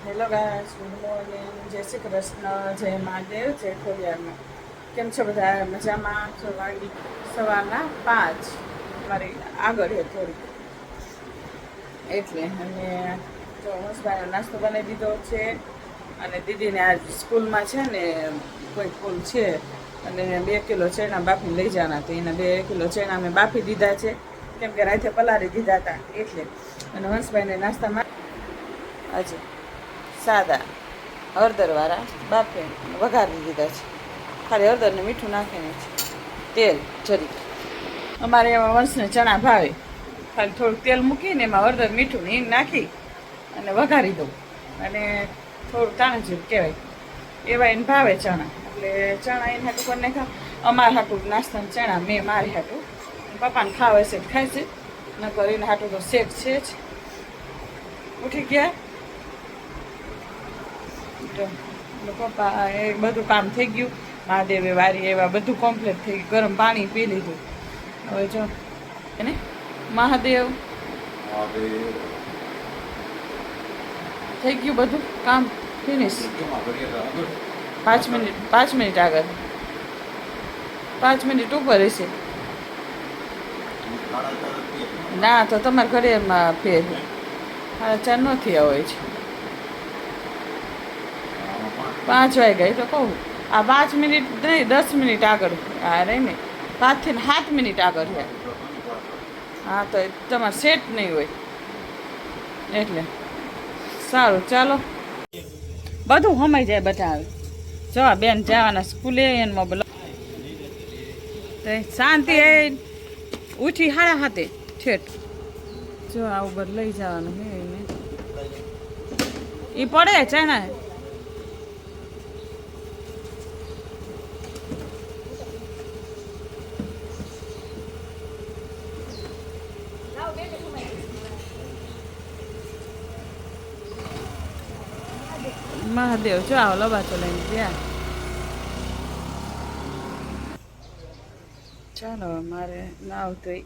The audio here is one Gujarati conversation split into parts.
હેલો ગાઈસ, ગુડ મોર્નિંગ, જય શ્રી કૃષ્ણ, જય મહાદેવ, જય ખોડિયારમાં. કેમ છો બધા? મજામાં છો? વાગી સવારના 5 મારી આગળ છે થોડી એટલે. અને જો હસભાઈનો નાસ્તો બનાવી દીધો છે. અને દીદીને આજ સ્કૂલમાં છે ને કોઈ ફૂલ છે અને 2 કિલો ચણા બાફીને લઈ જવાના હતા. એના 2 કિલો ચણા અમે બાફી દીધા છે કેમ કે રાતે પલાળી દીધા હતા એટલે. અને હંસભાઈને નાસ્તામાં આજે સાદા હળદરવાળા બાફે વઘારી દીધા છે. ખાલી હળદરને મીઠું નાખીને છે, તેલ જરીક. અમારે એમાં વંશને ચણા ભાવે, ખાલી થોડુંક તેલ મૂકીને એમાં હળદર મીઠું હિંગ નાખી અને વઘારી દઉં. અને થોડું તાણ જેવું કહેવાય એવા એને ભાવે ચણા. એટલે ચણા એને હાટું કરી નાખા. અમારે હાટું નાસ્તાના ચણા મેં મારી હાટું, પપ્પાને ખાવા હશે ખાય છે, નકર એને હાટું તો શેક છે જ. ઉઠી ગયા પપ્પા, એ બધું કામ થઈ ગયું. મહાદેવે વારી એવા બધું કમ્પ્લીટ થઈ ગયું. ગરમ પાણી પી લીધું. હવે જો એને મહાદેવ થઈ ગયું બધું કામ ફિનિશ. 5 મિનિટ આગળ, 5 મિનિટ ઉપર હશે. ના તો તમારા ઘરે એમાં ફેર 4:30 નથી આવે છે. 5 વાગ્યા તો કહું. આ 5 મિનિટ નહીં, 10 મિનિટ આગળ. હા રહી ને 5 થી 7 મિનિટ આગળ છે. હા તો તમારે સેટ નહીં હોય એટલે. સારું ચાલો, બધું સમાઈ જાય બધા. આવે જો બેન જવાના સ્કૂલે, એને મોબાઈલ શાંતિ એ ઉઠી 7:30 ઠેઠ. જો આવું બધું લઈ જવાનું હે એને. એ પડે ચણા મહાદેવ. જો આવો લબાચો લઈને ગયા. ચાલો મારે ના આવતું.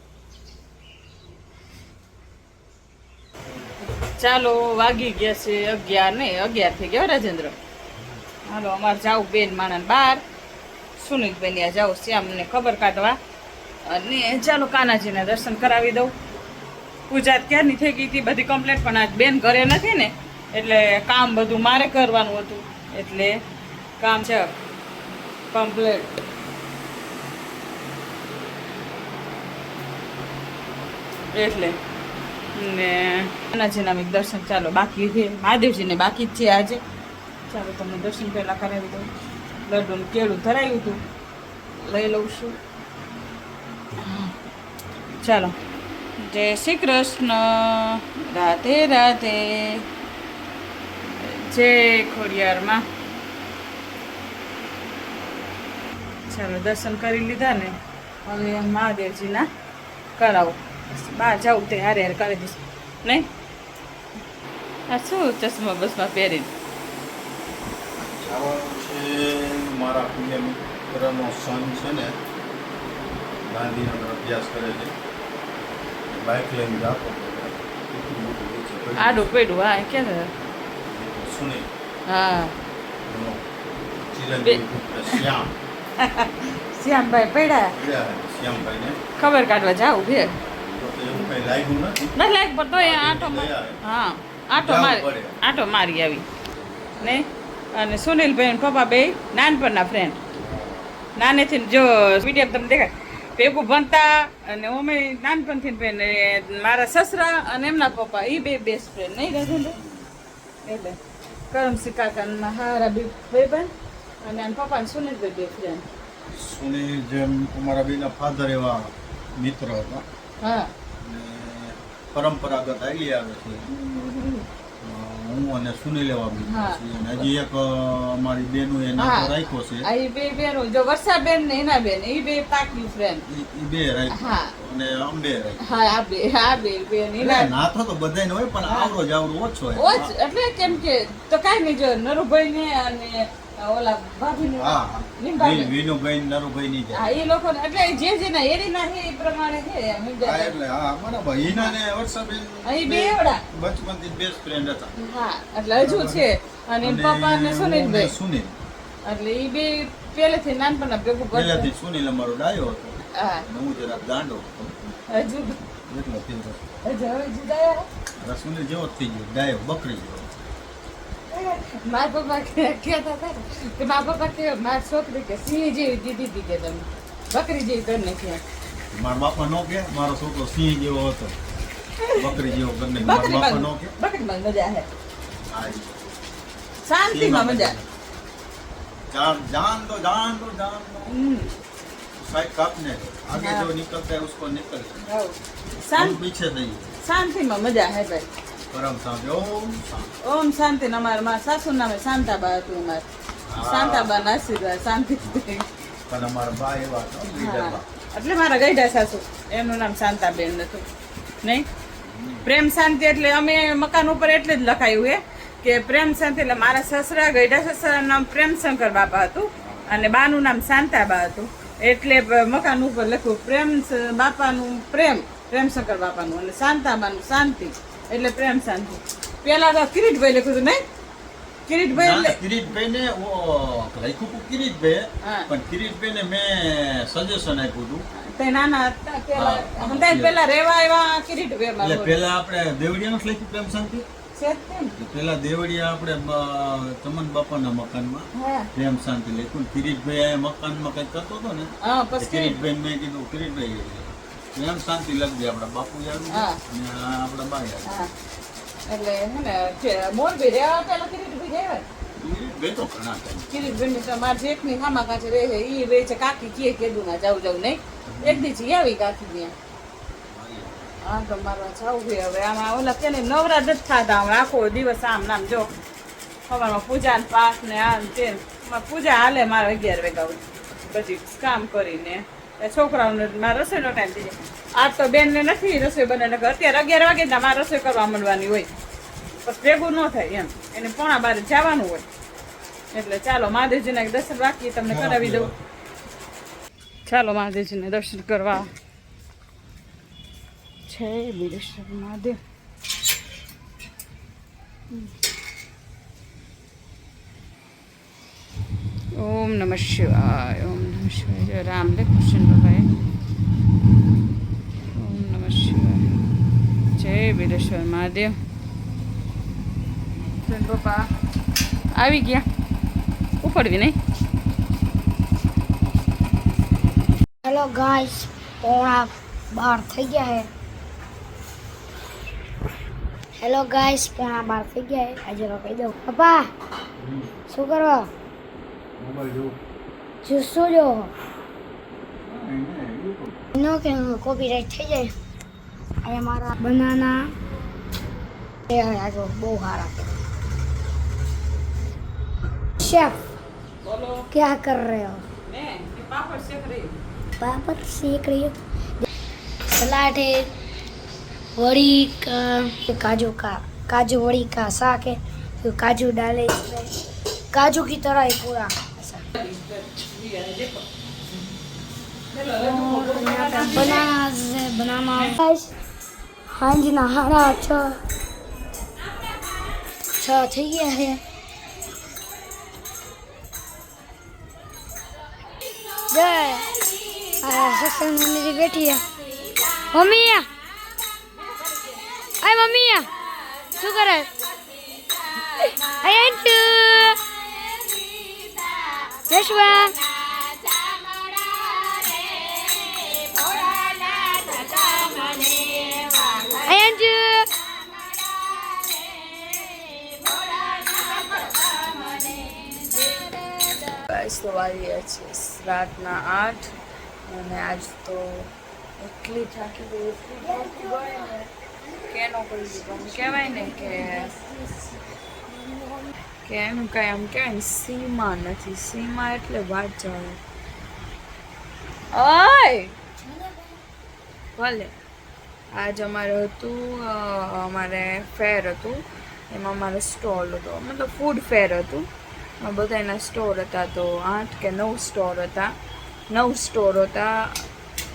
ચાલો વાગી ગયા છે 11 નહીં, 11 થઈ ગયા રાજેન્દ્ર. હાલો અમારે જાવું બેન માણસ બહાર. સુનિલભાઈ ત્યાં જાઉં શ્યામને ખબર કાઢવા. અને ચાલો કાનાજીના દર્શન કરાવી દઉં. પૂજા ક્યારની થઈ ગઈ હતી બધી કમ્પ્લીટ, પણ આજ બેન ઘરે નથી ને એટલે કામ બધું મારે કરવાનું હતું. એટલે કામ છે કમ્પ્લીટ. એટલે ને કાનાજીના દર્શન ચાલો બાકી છે. મહાદેવજીને બાકી જ છે આજે. ચાલો તમને દર્શન પહેલાં કરાવી દઉં. લડ્ડુનું કેળું ધરાવ્યું હતું, લઈ લઉં છું. ચાલો, જય શ્રી કૃષ્ણ, રાધે રાધે, જય ખોડિયારમાં. ચાલો દર્શન કરી લીધા ને હવે મહાદેવજીના કરાવો. બહાર જાઉં તે હારે હારે કરી દઈશ નહીં. આ શું ચશ્મા બસમાં પહેરીને મારા પ્રિય મિત્રનો સન છે ને, ગાંધીનગર અભ્યાસ કરે છે, બાઇક લઈને જતો આડું પડ્યું. હા ક્યાં સુનિલ, હા ચિરંજીવી પુત્ર શ્યામ, શ્યામભાઈ પડ્યા. શ્યામભાઈને ખબર કાઢવા જાવું છે. એવું કઈ લાગ્યું નથી ના લાગ પણ તો આટો હા આટો મારી આવી ને. અને સુનિલભાઈ પપ્પા બે નાનપણના ફ્રેન્ડ. નાનેથી જો વિડીયો તમને દેખાય ભેગું ભણતા. અને અમે નાનપણથી બેન મારા સસરા અને એમના પપ્પા એ બે બેસ્ટ ફ્રેન્ડ નહીં રાજેન્દ્ર. એટલે કરમસિંહ કાકા હારા બે ભાઈબંધ અને પપ્પા સુનિલભાઈ બે ફ્રેન્ડ. સુનિલ જેમ અમારા બેના ફાધર એવા મિત્ર હતા. હા પરંપરાગત આલી આવે છે. હું અને સુનિલ એવા મિત્ર છીએ. અને હજી એક અમારી બેનું એ નાતો રાખ્યો છે. આ બે બેનો જો વર્ષાબેન ને એના બેન એ બે પાકી ફ્રેન્ડ. એ બે રાખ્યો અને અંબે રાખ્યો. હા આ બે બેન એના નાતો તો બધાને હોય પણ આવડો જ આવડો ઓછો હોય. એટલે કેમ કે તો કાંઈ નહીં. જો નરુભાઈ ને અને ઓલા ભાભીનું હા નિંબાબેન. વિનુભાઈ નરુભાઈ ની હા જાય એ લોકોને એટલે જે જેના એરીના છે એ પ્રમાણે છે એમ હા સમજાય. એટલે હા બરાબર હિના ને વર્ષાબેન અહીં બે એવડા. બચપનથી બેસ્ટ ફ્રેન્ડ હતા હા એટલે હજુ છે અને પપ્પા અને હું સુનિલભાઈ સુનિલ એટલે એ બે પહેલેથી નાનપણના ભેગું ભણતા. પહેલાથી સુનિલ અમારો ડાયો હતો હા અને હું જરાક ગાંડો હતો હજુ એટલો થયો હજુ હવે જુદા હતો સુનિલ જેવો જ થઈ ગયો ડાયો બકરી જેવો મારા પપ્પા કહેતા હતા ને કે મારા પપ્પા કે મારી છોકરી કે સિંહ જેવી દીધી હતી કે તમે બકરી જેવી કરી નાખી. મારા બાપા નો કે મારો છોકરો સિંહ જેવો હતો બકરી જેવો કરીને મારા બાપા નો કે બકરીમાં મજા છે હા ઈ. શાંતિમાં મજા. जान दो હમ. साइड काटने दो आगे हाँ। जो निकलता है उसको निकल હઉ. हम શાંત पीछे नहीं શાંતિમાં મજા હે ભાઈ. परम शांति ओम शांति ઓમ શાંતિ ને અમારા મારા સાસુ નામે શાંતાબા હતું અમારે. હા. શાંતાબા ના આશીર્વાદ શાંતિ. પણ અમારા બા એવા હતા લીડર હા. બા એટલે મારા ગઈઢા સાસુ એમનું નામ શાંતાબેન હતું નહીં. પ્રેમ શાંતિ એટલે અમે મકાન ઉપર એટલે જ લખાયું હે કે પ્રેમ શાંતિ એટલે મારા સસરા ગઈઢા સસરાનું નામ પ્રેમશંકર બાપા હતું અને બાનું નામ શાંતાબા હતું એટલે મકાન ઉપર લખ્યું બાપાનું પ્રેમશંકર બાપાનું અને શાંતાબાનું શાંતિ એટલે પ્રેમ શાંતિ. પેલા તો કિરીટભાઈ લખ્યું હતું નહીં. કિરીટભાઈ ના, એટલે કિરીટભાઈ ને લખ્યું હતું કિરીટભાઈ હા. પણ કિરીટભાઈ ને મેં સજેશન આપ્યું હતું તે નાના હતા પેલા હા. હમણાં પેલા રેવા આવ્યા કિરીટભાઈ એટલે મારું પેલા આપણે દેવડિયાનું જ લખ્યું પ્રેમ શાંતિ છે જ તે ને. પેલા દેવડિયા આપણે ચમન બાપાના મકાનમાં હા પ્રેમ શાંતિ લખ્યું ને કિરીટભાઈ આ મકાનમાં કંઈક કરતો હતો ને હા પછી કિરીટભાઈ મેં કીધું કિરીટભાઈ પ્રેમ શાંતિ લખજે આપણા બાપુ યાદ હા. અને આ આપણા બા યાદ હા એટલે હે ને મોરબી રેવા પેલા કિરીટભાઈ રહેવા કિરીટભાઈ તો ઘણા ટાઈમ કિરીટભાઈ તો મારા જેઠની મામા કાંઠે રહે છે ઈ રહે છે કાકી કીધું ના જાવ નહીં એક દી આવી કાકી ત્યાં. હા તો મારવા જવું છે હવે આમાં ઓલા કે ને નવરા જ થતા હવે આખો દિવસ આમ નામ જો સવારમાં પૂજા ને પાઠ ને આ ને તે ને. પૂજા હાલે મારે 11 વાગ્યા સુધી પછી કામ કરીને એ છોકરાઓને મારે રસોઈનો ટાઈમ થઈ જાય. આજ તો બેનને નથી રસોઈ બનાવીને અત્યારે 11 વાગે જ મારે રસોઈ કરવા માંડવાની હોય પછી ભેગું ન થાય એમ એને 11:30 જવાનું હોય એટલે ચાલો મહાદેવજીના દર્શન બાકી તમને કરાવી દઉં. ચાલો મહાદેવજીને દર્શન કરવા છે બિરેશ્વર મહાદેવ. ઓમ નમઃ શિવાય ઓમ નમઃ શિવાય જય રામ લે કૃષ્ણ બાબાએ ઓમ નમઃ શિવાય જય બિરેશ્વર મહાદેવ. પપ્પા આવી ગયા ઉપડવી નહીં. હેલો ગાઈસ 11:30 થઈ ગયા હે. હેલો ગાઈસ 11:30 થઈ ગયા હે. આજે તો કહી દઉં પપ્પા શું કરો મોબાઈલ જોઉં શું જો નહીં, નો કે કોપીરાઈટ થઈ જાય. અહીંયા મારા બનાના એ આજે બહુ સારા शेफ બોલો क्या कर रहे हो ને પાપડ શેક રહી पापड़ सेक रही हो सलाद है वड़ी का काजू वड़ी का साग है तो काजू डाले इसमें काजू की तरह है पूरा ऐसा बनाना हाँ जी नहारा अच्छा થઈ ગયા है जय सत्संग मम्मी बैठी है मम्मी अरे मम्मी શું કરે અંટુ જશવા અંટુ ગાઈસ તો વાગી ગયા છે રાતના 8 અને આજ તો એટલી થાકી ગઈ કેનો કરી દીધું કહેવાય ને કે એમ કાંઈ આમ કહેવાય ને સીમા નથી. સીમા એટલે વાત જાણે ઓય ભલે. આજ અમારે હતું અમારે ફેર હતું એમાં અમારે સ્ટોલ હતો મતલબ ફૂડ ફેર હતું બધાના સ્ટોર હતા, તો 8 કે 9 સ્ટોર હતા, 9 સ્ટોર હતા,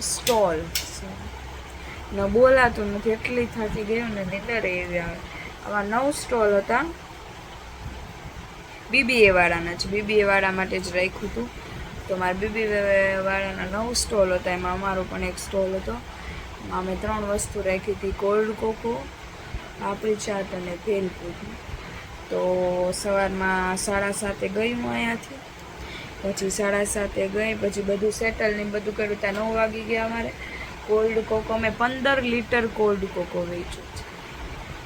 સ્ટોલ ન બોલાતું નથી, એટલી થાકી ગયું ને નીંદર એવી આવે. આવા 9 સ્ટોલ હતા, BBA વાળાના જ, BBA વાળા માટે જ રાખ્યું હતું. તો મારા BBA વાળાના 9 સ્ટોલ હતા, એમાં અમારો પણ એક સ્ટોલ હતો. અમે 3 વસ્તુ રાખી હતી, કોલ્ડ કોકો, આપણી ચાટ અને ભેલપુરી. તો સવારમાં 7:30 ગઈ હું અહીંયાથી, પછી 7:30 ગઈ, પછી બધું સેટલ ને બધું કર્યું, ત્યાં 9 વાગી ગયા અમારે. કોલ્ડ કોકો મેં 15 લીટર કોલ્ડ કોકો વેચ્યું છે,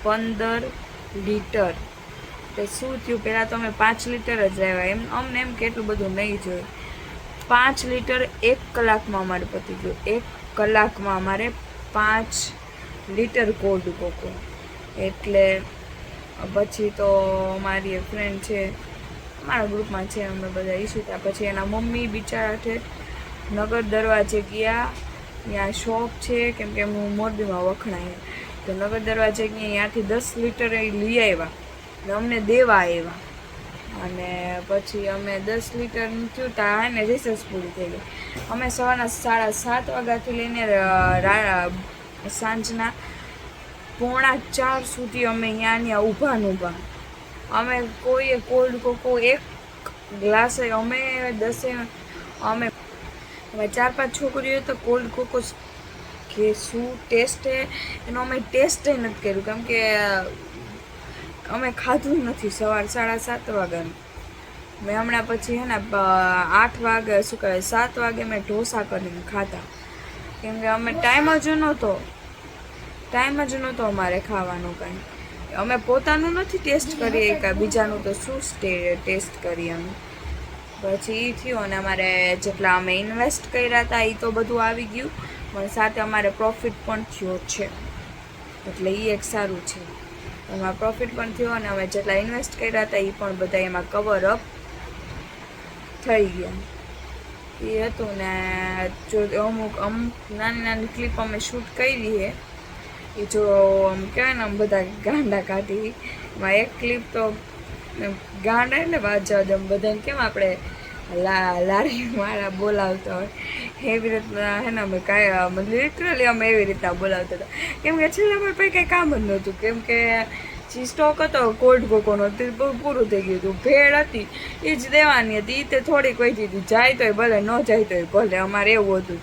15 લીટર. તો શું થયું, પહેલાં તો અમે 5 લીટર જ આવ્યા, અમને એમ કે એટલું બધું નહીં જોયું. 5 લીટર 1 કલાકમાં અમારે પતી ગયું, 1 કલાકમાં અમારે 5 લીટર કોલ્ડ કોકો. એટલે પછી તો મારી એક ફ્રેન્ડ છે, અમારા ગ્રુપમાં છે, અમે બધા ઈચ્છતા. પછી એના મમ્મી બિચારા ઠેઠ નગર દરવાજે ગયા, ત્યાં શોપ છે, કેમ કે હું મોરબીમાં વખણાય, તો નગર દરવાજે ગયા, ત્યાંથી 10 લીટર એ લઈ આવ્યા ને અમને દેવા આવ્યા. અને પછી અમે 10 લીટર થયું ત્યાં ને રિસર્ચ પૂરી થઈ ગઈ. અમે સવારના 7:30 વાગ્યાથી લઈને સાંજના 3:45 સુધી અમે ત્યાં ઊભા. અમે કોઈએ કોલ્ડ કોકો 1 ગ્લાસ, અમે 10 અમે 4-5 છોકરીઓ તો કોલ્ડ કોકો કે શું ટેસ્ટ છે એનો અમે ટેસ્ટ નથી કર્યું, કેમ કે અમે ખાધું નથી. સવાર 7:30 વાગ્યાનું મેં હમણાં પછી હે ને 8 વાગે શું કહેવાય 7 વાગે મેં ઢોસા કરીને ખાધા, કેમ કે અમે ટાઈમ જ નહોતો અમારે ખાવાનું કાંઈ. અમે પોતાનું નથી ટેસ્ટ કરીએ કે બીજાનું તો શું ટેસ્ટ કરીએ અમે. પછી એ થયું અને અમારે જેટલા અમે ઇન્વેસ્ટ કર્યા હતા એ તો બધું આવી ગયું, પણ સાથે અમારે પ્રોફિટ પણ થયો છે, એટલે એ એક સારું છે. એમાં પ્રોફિટ પણ થયો અને અમે જેટલા ઇન્વેસ્ટ કર્યા હતા એ પણ બધા એમાં કવર અપ થઈ ગયા. એ હતું ને જો અમુક નાની ક્લિપ અમે શૂટ કરી છે, એ જો આમ કહેવાય ને આમ બધા ગાંડા કાઢી. એમાં એક ક્લિપ તો ગાંડા એટલે વાત જવા દે, બધાને કેમ આપણે લારી મારા બોલાવતા હોય એવી રીતના હે ને અમે કાંઈ લિટરલી અમે એવી રીતના બોલાવતા હતા, કેમ કે છેલ્લે અમારે પછી કંઈ કામ જ નહોતું, કેમ કે જે સ્ટોક હતો કોલ્ડ કોકોનો તે પૂરું થઈ ગયું હતું, ભેળ હતી એ જ દેવાની હતી, એ તે થોડીક વધી હતી, જાય તોય ભલે, ન જાય તોય ભલે, અમારે એવું હતું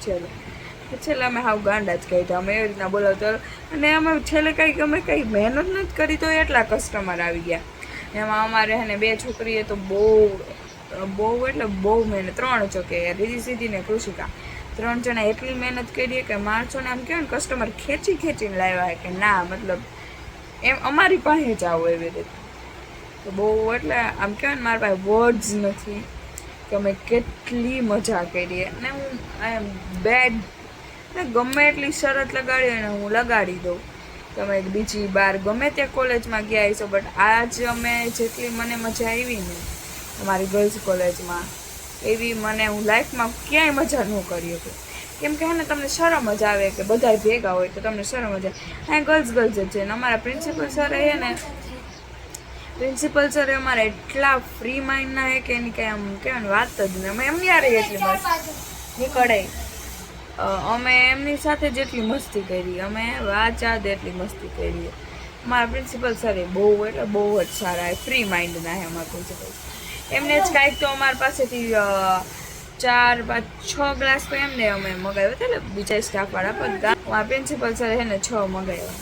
છેલ્લે અમે હાવ ગાંડા જ કહી અમે એવી રીતના બોલાવતા. અને અમે છેલ્લે અમે કંઈ મહેનત નથી કરી તો એટલા કસ્ટમર આવી ગયા. એમાં અમારે હે ને 2 છોકરીએ તો બહુ મહેનત, 3 ચોકે રીધી ને કૃષિકા, 3 જણા એટલી મહેનત કરીએ કે માણસોને આમ કહેવાય ને કસ્ટમર ખેંચીને લાવ્યા કે ના, મતલબ એમ અમારી પાસે જ આવો એવી રીતે. તો બહુ એટલે આમ કહેવાય ને મારા પાસે વર્ડ્સ નથી કે અમે કેટલી મજા કરીએ. અને હું એમ બેડ ને ગમે એટલી શરત લગાડી ને હું લગાડી દઉં. તમે બીજી બાર ગમે ત્યાં કોલેજમાં ગયા હશો, બટ આજ અમે જેટલી મને મજા આવી ને અમારી ગર્લ્સ કોલેજમાં, એવી મને હું લાઈફમાં ક્યાંય મજા ન કરી હતી. કેમ કે હે ને તમને શરમ જ આવે કે બધા ભેગા હોય તો તમને શરમ જ આવે. હા, ગર્લ્સ જ છે. ને અમારા પ્રિન્સિપલ સર છે ને, પ્રિન્સિપલ સરે અમારે એટલા ફ્રી માઇન્ડના હે કે એની કંઈ આમ કહેવાય વાત જ નહીં. અમે એમની યારે એટલી મસ્ત નીકળે, અમે એમની સાથે જેટલી મસ્તી કરી, અમે વાચાદ એટલી મસ્તી કરી. અમારા પ્રિન્સિપલ સર એ બહુ જ સારા, ફ્રી માઇન્ડના હે અમારા પ્રિન્સિપલ. એમને જ કાંઈક તો અમારી પાસેથી 4-5-6 ગ્લાસ તો એમને અમે મગાવ્યો હતા, એટલે બીજા સ્ટાફવાળા બધા. અમારા પ્રિન્સિપલ સર હે ને 6 મગાવ્યા.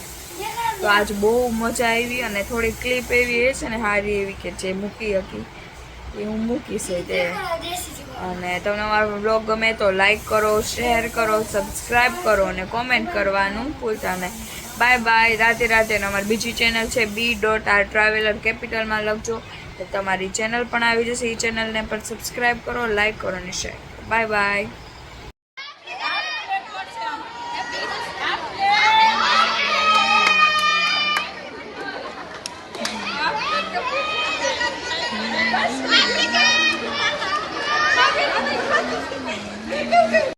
તો આજ બહુ મજા આવી. અને થોડી ક્લિપ એવી છે ને સારી એવી કે જે મૂકી હતી એ હું મૂકીશ તે. અને તમને અમારો બ્લોગ ગમે તો લાઈક કરો, શેર કરો, સબસ્ક્રાઈબ કરો અને કોમેન્ટ કરવાનું ભૂલતા નહીં. Bye bye, Radhe Radhe. અને અમારી બીજી ચેનલ છે B.R કેપિટલમાં લખજો તો તમારી ચેનલ પણ આવી જશે. એ ચેનલને પણ સબસ્ક્રાઈબ કરો, લાઈક કરો અને શેર. Bye bye.